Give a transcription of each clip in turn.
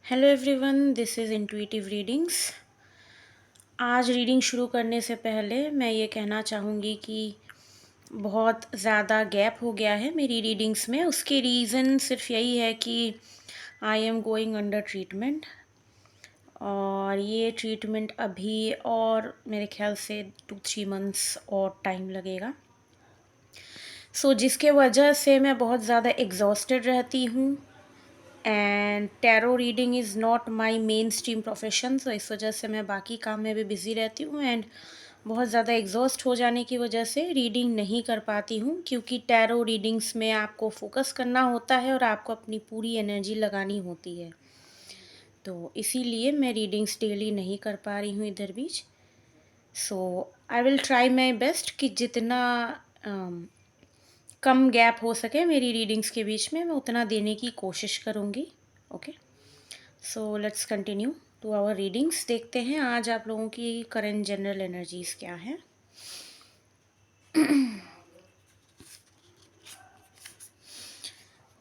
Hello everyone, this is intuitive readings. आज reading शुरू करने से पहले मैं ये कहना चाहूँगी कि बहुत ज़्यादा गैप हो गया है मेरी रीडिंग्स में। उसके रीज़न सिर्फ यही है कि I am going under treatment, और ये ट्रीटमेंट अभी और मेरे ख्याल से 2-3 मंथ्स और टाइम लगेगा। जिसके वजह से मैं बहुत ज़्यादा एग्जॉस्टेड रहती हूँ, and tarot reading is not my main stream profession. तो इस वजह से मैं बाकी काम में भी बिज़ी रहती हूँ, एंड बहुत ज़्यादा एग्जॉस्ट हो जाने की वजह से रीडिंग नहीं कर पाती हूँ, क्योंकि टैरो रीडिंग्स में आपको फोकस करना होता है और आपको अपनी पूरी एनर्जी लगानी होती है। तो इसीलिए मैं रीडिंग्स डेली नहीं कर पा रही हूँ इधर बीच। I will try my best कि जितना कम गैप हो सके मेरी रीडिंग्स के बीच में, मैं उतना देने की कोशिश करूँगी। Okay, so let's continue to our readings. देखते हैं आज आप लोगों की करंट जनरल एनर्जीज़ क्या हैं।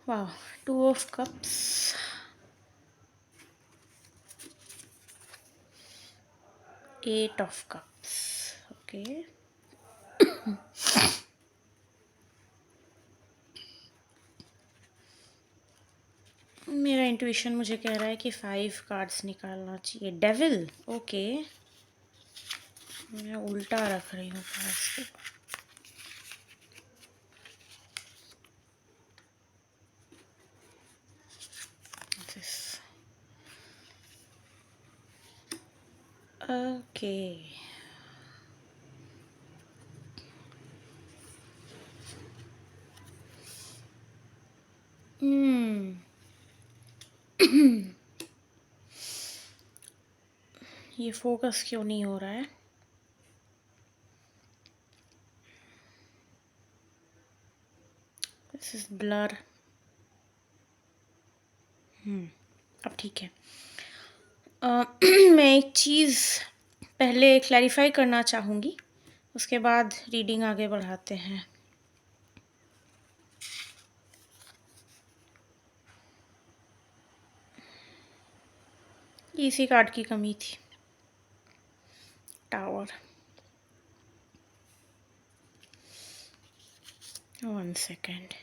वाह, 2 of Cups, Eight of Cups। Okay, मेरा इंट्यूशन मुझे कह रहा है कि 5 कार्ड्स निकालना चाहिए। डेविल, ओके, मैं उल्टा रख रही हूँ कार्ड्स को। ओके, ये फोकस क्यों नहीं हो रहा है? This is blur. अब ठीक है। मैं एक चीज़ पहले क्लैरिफाई करना चाहूँगी, उसके बाद रीडिंग आगे बढ़ाते हैं। इसी कार्ड की कमी थी, टावर। 1 सेकेंड।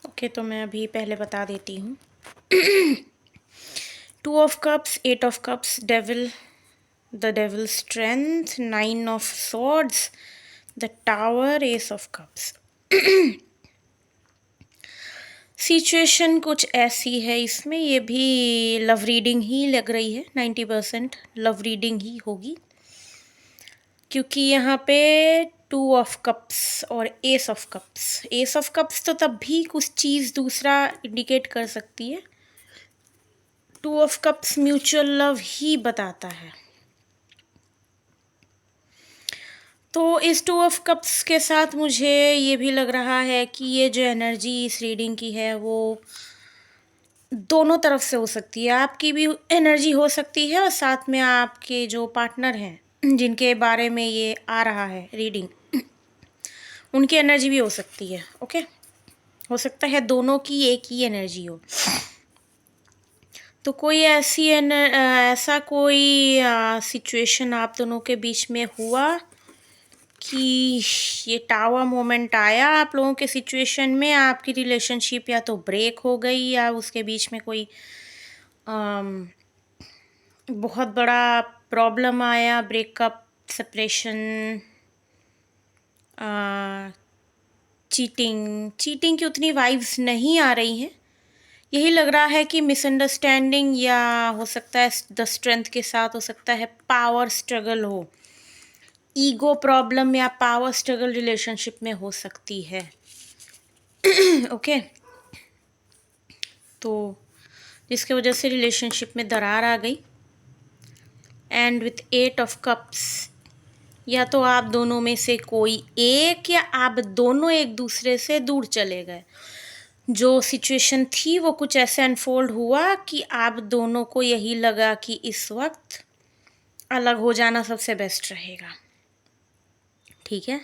ओके, तो मैं अभी पहले बता देती हूँ। 2 of Cups, 8 of Cups, Devil, the Devil's Strength, 9 of Swords, the Tower, Ace of Cups। Situation कुछ ऐसी है, इसमें ये भी लव रीडिंग ही लग रही है। 90% लव रीडिंग ही होगी, क्योंकि यहाँ पे 2 of Cups और Ace of Cups। Ace of Cups तो तब भी कुछ चीज़ दूसरा इंडिकेट कर सकती है। 2 of Cups म्यूचुअल लव ही बताता है। तो इस 2 of Cups के साथ मुझे ये भी लग रहा है कि ये जो एनर्जी इस रीडिंग की है वो दोनों तरफ से हो सकती है। आपकी भी एनर्जी हो सकती है, और साथ में आपके जो पार्टनर हैं जिनके बारे में ये आ रहा है रीडिंग, उनकी एनर्जी भी हो सकती है। ओके, हो सकता है दोनों की एक ही एनर्जी हो। तो कोई ऐसा कोई सिचुएशन आप दोनों के बीच में हुआ कि ये टावर मोमेंट आया आप लोगों के सिचुएशन में, आपकी रिलेशनशिप या तो ब्रेक हो गई या उसके बीच में कोई बहुत बड़ा प्रॉब्लम आया, ब्रेकअप, सेपरेशन, चीटिंग की उतनी वाइब्स नहीं आ रही हैं। यही लग रहा है कि मिसअंडरस्टैंडिंग, या हो सकता है द स्ट्रेंथ के साथ हो सकता है पावर स्ट्रगल हो, ईगो प्रॉब्लम या पावर स्ट्रगल रिलेशनशिप में हो सकती है। ओके, तो जिसके वजह से रिलेशनशिप में दरार आ गई। एंड विथ 8 of Cups, या तो आप दोनों में से कोई एक या आप दोनों एक दूसरे से दूर चले गए। जो सिचुएशन थी वो कुछ ऐसे अनफोल्ड हुआ कि आप दोनों को यही लगा कि इस वक्त अलग हो जाना सबसे बेस्ट रहेगा। ठीक है,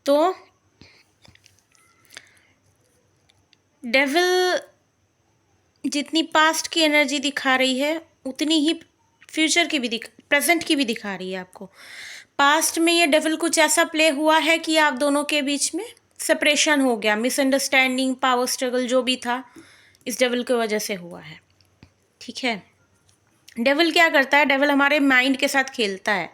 तो डेविल जितनी पास्ट की एनर्जी दिखा रही है उतनी ही फ्यूचर की भी प्रेजेंट की भी दिखा रही है आपको। पास्ट में ये डेविल कुछ ऐसा प्ले हुआ है कि आप दोनों के बीच में सेपरेशन हो गया, मिसअंडरस्टैंडिंग, पावर स्ट्रगल जो भी था इस डेविल की वजह से हुआ है। ठीक है, डेविल क्या करता है, डेविल हमारे माइंड के साथ खेलता है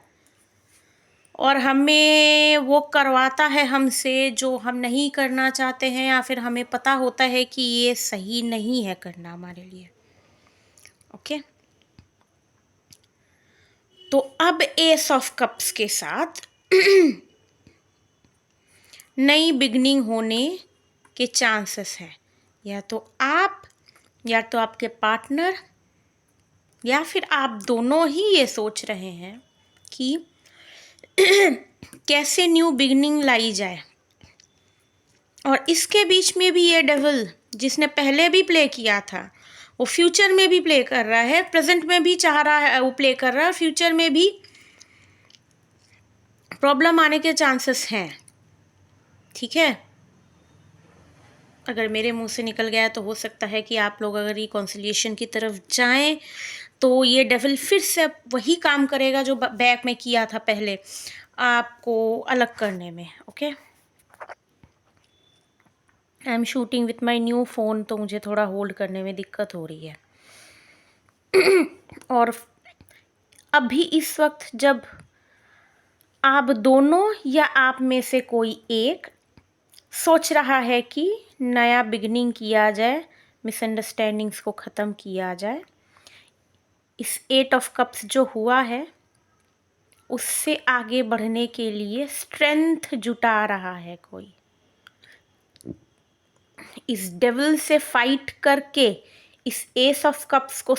और हमें वो करवाता है हमसे जो हम नहीं करना चाहते हैं, या फिर हमें पता होता है कि ये सही नहीं है करना हमारे लिए। ओके, तो अब एस ऑफ कप्स के साथ नई बिगनिंग होने के चांसेस हैं, या तो आप, या तो आपके पार्टनर, या फिर आप दोनों ही ये सोच रहे हैं कि कैसे न्यू बिगनिंग लाई जाए। और इसके बीच में भी ये डेविल जिसने पहले भी प्ले किया था वो फ्यूचर में भी प्ले कर रहा है, प्रेजेंट में भी चाह रहा है वो प्ले कर रहा है, फ्यूचर में भी प्रॉब्लम आने के चांसेस हैं। ठीक है, अगर मेरे मुंह से निकल गया तो हो सकता है कि आप लोग अगर रिकॉन्सिलिएशन की तरफ जाएं तो ये डेविल फिर से वही काम करेगा जो बैक में किया था पहले, आपको अलग करने में। Okay, I am shooting with my new phone, तो मुझे थोड़ा होल्ड करने में दिक्कत हो रही है। और अभी इस वक्त जब आप दोनों या आप में से कोई एक सोच रहा है कि नया बिगनिंग किया जाए, मिसअंडरस्टैंडिंग्स को ख़त्म किया जाए, इस 8 ऑफ कप्स जो हुआ है उससे आगे बढ़ने के लिए स्ट्रेंथ जुटा रहा है कोई, इस डेविल से फाइट करके इस एस ऑफ कप्स को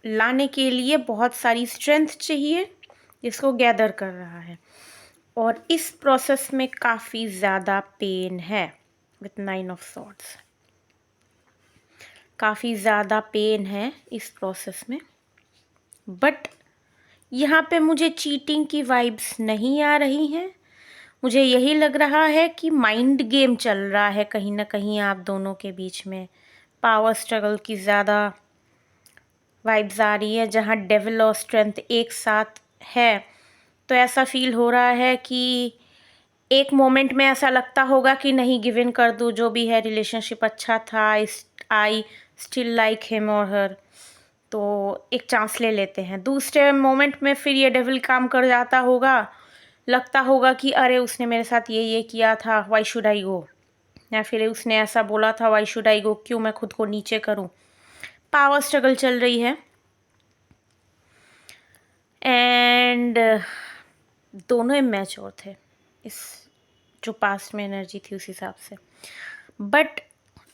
लाने के लिए बहुत सारी स्ट्रेंथ चाहिए, इसको गैदर कर रहा है। और इस प्रोसेस में काफ़ी ज़्यादा पेन है विथ 9 ऑफ सॉर्ड्स, काफ़ी ज़्यादा पेन है इस प्रोसेस में। बट यहाँ पे मुझे चीटिंग की वाइब्स नहीं आ रही हैं, मुझे यही लग रहा है कि माइंड गेम चल रहा है कहीं ना कहीं आप दोनों के बीच में। पावर स्ट्रगल की ज़्यादा वाइब्स आ रही है, जहाँ डेविल और स्ट्रेंथ एक साथ है। तो ऐसा फील हो रहा है कि एक मोमेंट में ऐसा लगता होगा कि नहीं, गिव इन कर दूँ, जो भी है रिलेशनशिप अच्छा था, आई स्टिल लाइक हिम और हर, तो एक चांस ले लेते हैं। दूसरे मोमेंट में फिर ये डेविल काम कर जाता होगा, लगता होगा कि अरे उसने मेरे साथ ये किया था, वाई शुड आई गो, या फिर उसने ऐसा बोला था, वाई शुड आई गो, क्यों मैं खुद को नीचे करूं। पावर स्ट्रगल चल रही है एंड दोनों इमैच्योर थे इस जो पास्ट में एनर्जी थी उस हिसाब से। बट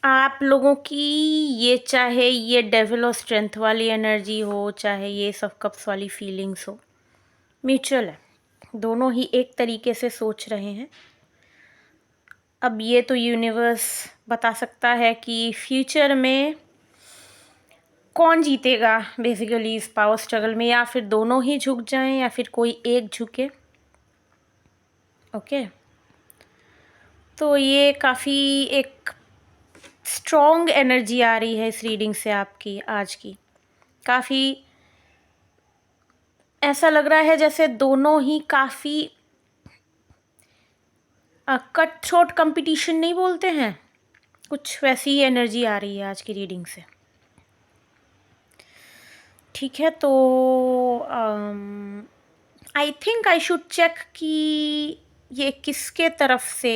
आप लोगों की ये, चाहे ये डेविल और स्ट्रेंथ वाली एनर्जी हो, चाहे ये सब कप्स वाली फीलिंग्स हो, म्यूचुअल है, दोनों ही एक तरीके से सोच रहे हैं। अब ये तो यूनिवर्स बता सकता है कि फ्यूचर में कौन जीतेगा बेसिकली इस पावर स्ट्रगल में, या फिर दोनों ही झुक जाएं या फिर कोई एक झुके। ओके, तो ये काफ़ी एक स्ट्रॉन्ग एनर्जी आ रही है इस रीडिंग से आपकी आज की। काफ़ी ऐसा लग रहा है जैसे दोनों ही काफ़ी कट थ्रोट कंपटीशन नहीं बोलते हैं, कुछ वैसी ही एनर्जी आ रही है आज की रीडिंग से। ठीक है, तो I think I should check कि ये किसके तरफ से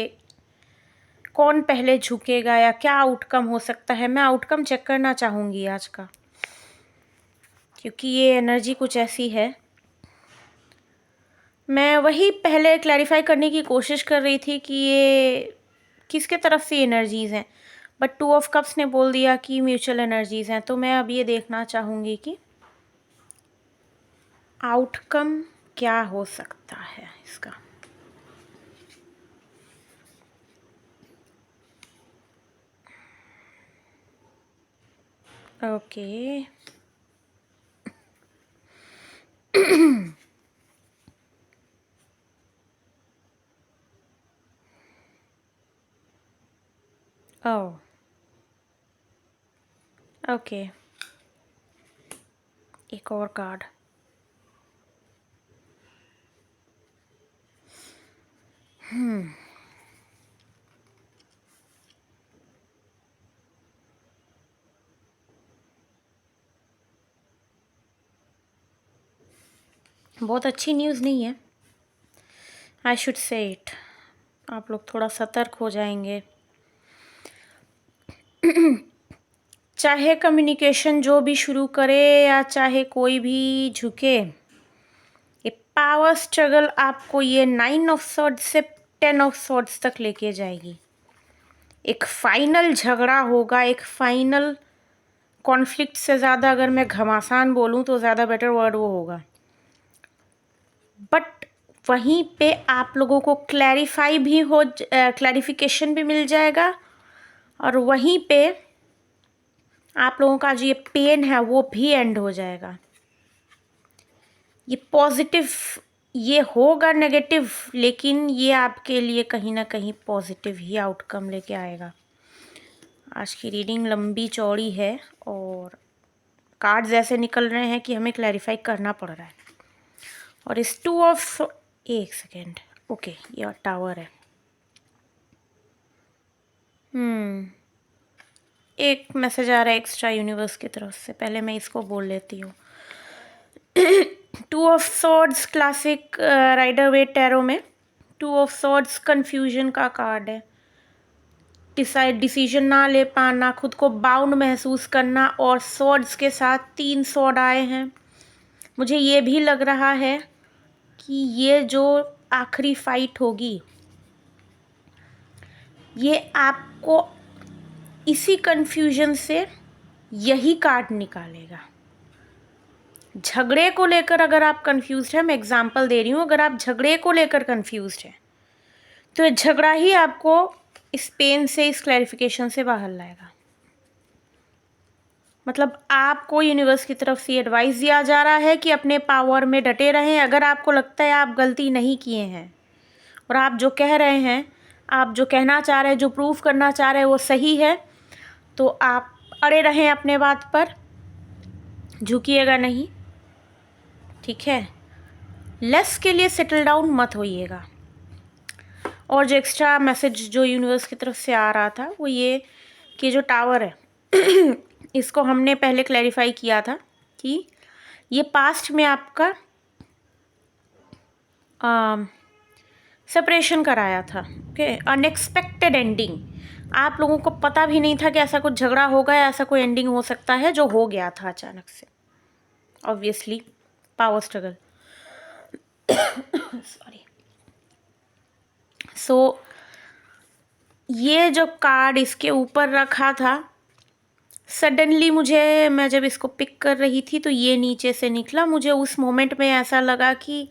कौन पहले झुकेगा या क्या आउटकम हो सकता है। मैं आउटकम चेक करना चाहूँगी आज का, क्योंकि ये एनर्जी कुछ ऐसी है। मैं वही पहले क्लैरिफाई करने की कोशिश कर रही थी कि ये किसके तरफ से एनर्जीज़ हैं, बट 2 ऑफ कप्स ने बोल दिया कि म्यूचुअल एनर्जीज़ हैं। तो मैं अब ये देखना चाहूँगी कि आउटकम क्या हो सकता है इसका। ओके ओह, ओके, एक और कार्ड। बहुत अच्छी न्यूज़ नहीं है, आई शुड से इट। आप लोग थोड़ा सतर्क हो जाएंगे। चाहे कम्युनिकेशन जो भी शुरू करे या चाहे कोई भी झुके, ये पावर स्ट्रगल आपको ये 9 ऑफ सॉर्ड्स से 10 ऑफ सॉर्ड्स तक लेके जाएगी। एक फाइनल झगड़ा होगा, एक फाइनल कॉन्फ्लिक्ट से ज़्यादा अगर मैं घमासान बोलूँ तो ज़्यादा बेटर वर्ड वो होगा। बट वहीं पे आप लोगों को क्लैरिफिकेशन भी मिल जाएगा, और वहीं पे आप लोगों का जो ये पेन है वो भी एंड हो जाएगा। ये पॉजिटिव, ये होगा नेगेटिव, लेकिन ये आपके लिए कहीं ना कहीं पॉजिटिव ही आउटकम लेके आएगा। आज की रीडिंग लंबी चौड़ी है और कार्ड्स ऐसे निकल रहे हैं कि हमें क्लैरिफाई करना पड़ रहा है। और इस 2 ऑफ, एक सेकेंड, ओके, ये टावर है। एक मैसेज आ रहा है एक्स्ट्रा यूनिवर्स की तरफ से, पहले मैं इसको बोल लेती हूँ। 2 of swords classic Rider Waite tarot में 2 ऑफ सॉर्ड्स कन्फ्यूजन का कार्ड है। डिसीजन ना ले पाना, खुद को बाउंड महसूस करना, और सॉर्ड्स के साथ 3 सॉर्ड आए हैं। मुझे ये भी लग रहा है कि ये जो आखिरी फाइट होगी ये आपको इसी कन्फ्यूजन से यही कार्ड निकालेगा। झगड़े को लेकर अगर आप कंफ्यूज्ड हैं, मैं एग्जांपल दे रही हूँ, अगर आप झगड़े को लेकर कंफ्यूज्ड हैं तो ये झगड़ा ही आपको इस पेन से, इस क्लैरिफिकेशन से बाहर लाएगा। मतलब आपको यूनिवर्स की तरफ से एडवाइस दिया जा रहा है कि अपने पावर में डटे रहें। अगर आपको लगता है आप गलती नहीं किए हैं और आप जो कह रहे हैं, आप जो कहना चाह रहे हैं, जो प्रूफ करना चाह रहे हैं वो सही है, तो आप अड़े रहें अपने बात पर, झुकिएगा नहीं, ठीक है। लेस के लिए सेटल डाउन मत होइएगा। और जो एक्स्ट्रा मैसेज जो यूनिवर्स की तरफ से आ रहा था वो ये कि जो टावर है इसको हमने पहले क्लैरिफाई किया था कि ये पास्ट में आपका सेपरेशन कराया था। ओके, अनएक्सपेक्टेड एंडिंग, आप लोगों को पता भी नहीं था कि ऐसा कुछ झगड़ा होगा या ऐसा कोई एंडिंग हो सकता है, जो हो गया था अचानक से। Obviously power struggle. सॉरी। सो ये जो कार्ड इसके ऊपर रखा था, सडनली मुझे, मैं जब इसको पिक कर रही थी तो ये नीचे से निकला। मुझे उस मोमेंट में ऐसा लगा कि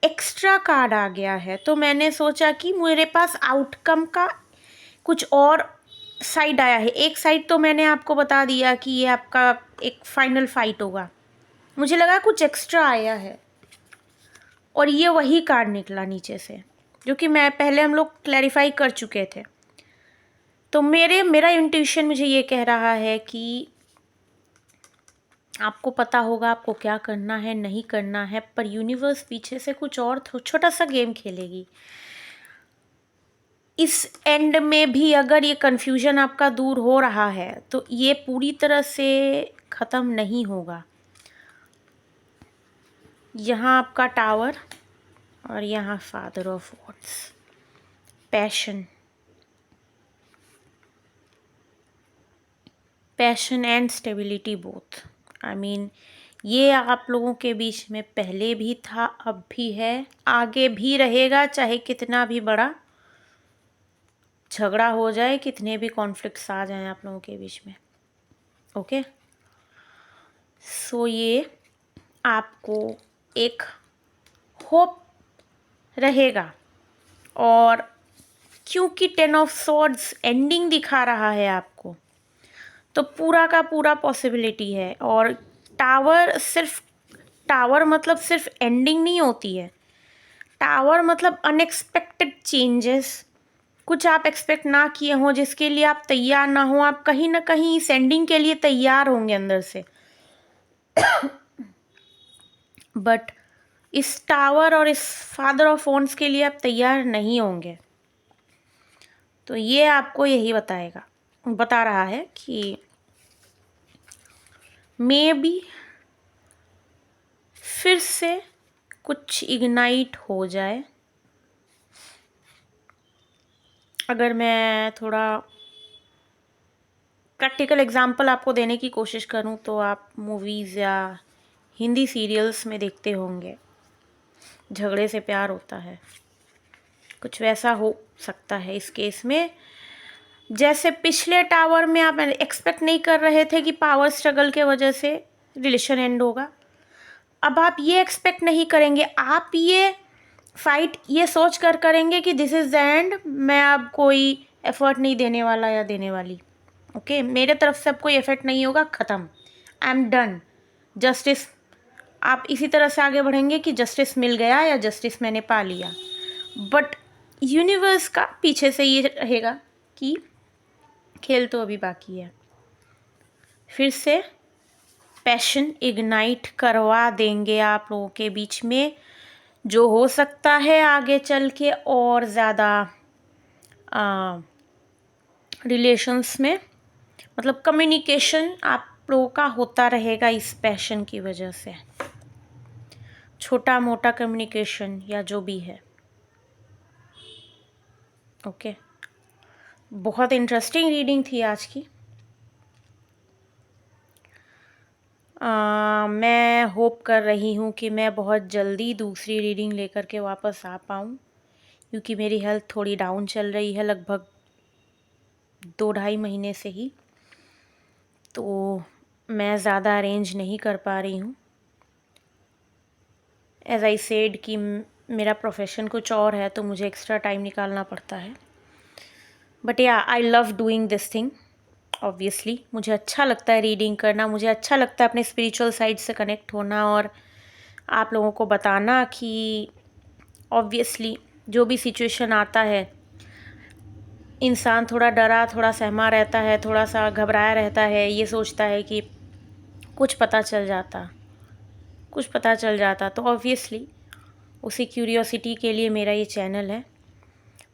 एक्स्ट्रा कार्ड आ गया है, तो मैंने सोचा कि मेरे पास आउटकम का कुछ और साइड आया है। एक साइड तो मैंने आपको बता दिया कि ये आपका एक फाइनल फाइट होगा, मुझे लगा कुछ एक्स्ट्रा आया है, और ये वही कार्ड निकला नीचे से, जो कि मैं पहले हम लोग क्लैरिफाई कर चुके थे। तो मेरा इंट्यूशन मुझे ये कह रहा है कि आपको पता होगा आपको क्या करना है, नहीं करना है, पर यूनिवर्स पीछे से कुछ और छोटा सा गेम खेलेगी। इस एंड में भी अगर ये कन्फ्यूजन आपका दूर हो रहा है तो ये पूरी तरह से ख़त्म नहीं होगा। यहाँ आपका टावर और यहाँ father of wards, passion and stability both. I mean ये आप लोगों के बीच में पहले भी था, अब भी है, आगे भी रहेगा, चाहे कितना भी बड़ा झगड़ा हो जाए, कितने भी कॉन्फ्लिक्ट्स आ जाएं आप लोगों के बीच में। ओके, सो ये आपको एक होप रहेगा। और क्योंकि 10 ऑफ सॉर्ड्स एंडिंग दिखा रहा है आपको, तो पूरा का पूरा पॉसिबिलिटी है। और टावर मतलब सिर्फ एंडिंग नहीं होती है, टावर मतलब अनएक्सपेक्टेड चेंजेस, कुछ आप एक्सपेक्ट ना किए हों, जिसके लिए आप तैयार ना हो, आप कहीं ना कहीं सेंडिंग के लिए तैयार होंगे अंदर से, बट इस टावर और इस फादर ऑफ फोन्स के लिए आप तैयार नहीं होंगे। तो ये आपको यही बता रहा है कि मे बी फिर से कुछ इग्नाइट हो जाए। अगर मैं थोड़ा प्रैक्टिकल एग्जांपल आपको देने की कोशिश करूं तो आप मूवीज़ या हिंदी सीरियल्स में देखते होंगे, झगड़े से प्यार होता है, कुछ वैसा हो सकता है इस केस में। जैसे पिछले टावर में आप एक्सपेक्ट नहीं कर रहे थे कि पावर स्ट्रगल के वजह से रिलेशन एंड होगा, अब आप ये एक्सपेक्ट नहीं करेंगे, आप ये फाइट ये सोच कर करेंगे कि दिस इज़ द एंड, मैं अब कोई एफर्ट नहीं देने वाला या देने वाली, ओके मेरे तरफ से अब कोई एफर्ट नहीं होगा, ख़त्म, आई एम डन, जस्टिस। आप इसी तरह से आगे बढ़ेंगे कि जस्टिस मिल गया या जस्टिस मैंने पा लिया। बट यूनिवर्स का पीछे से ये रहेगा कि खेल तो अभी बाकी है, फिर से पैशन इग्नाइट करवा देंगे आप लोगों के बीच में, जो हो सकता है आगे चल के और ज़्यादा रिलेशंस में, मतलब कम्युनिकेशन आप लोगों का होता रहेगा इस पैशन की वजह से, छोटा मोटा कम्युनिकेशन या जो भी है, ओके। बहुत इंटरेस्टिंग रीडिंग थी आज की। मैं होप कर रही हूँ कि मैं बहुत जल्दी दूसरी रीडिंग लेकर के वापस आ पाऊँ, क्योंकि मेरी हेल्थ थोड़ी डाउन चल रही है लगभग 2-2.5 महीने से ही, तो मैं ज़्यादा अरेंज नहीं कर पा रही हूँ। एज आई सेड कि मेरा प्रोफेशन कुछ और है, तो मुझे एक्स्ट्रा टाइम निकालना पड़ता है, बट या I love doing this thing. Obviously मुझे अच्छा लगता है रीडिंग करना, मुझे अच्छा लगता है अपने स्पिरिचुअल साइड से कनेक्ट होना और आप लोगों को बताना कि ऑब्वियसली जो भी सिचुएशन आता है, इंसान थोड़ा डरा थोड़ा सहमा रहता है, थोड़ा सा घबराया रहता है, ये सोचता है कि कुछ पता चल जाता, तो ऑब्वियसली उसी क्यूरियोसिटी के लिए मेरा ये चैनल है।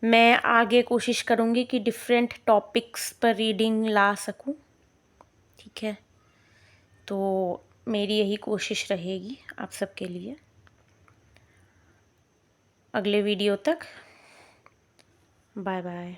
मैं आगे कोशिश करूँगी कि डिफरेंट टॉपिक्स पर रीडिंग ला सकूँ, ठीक है, तो मेरी यही कोशिश रहेगी आप सबके लिए। अगले वीडियो तक बाय बाय।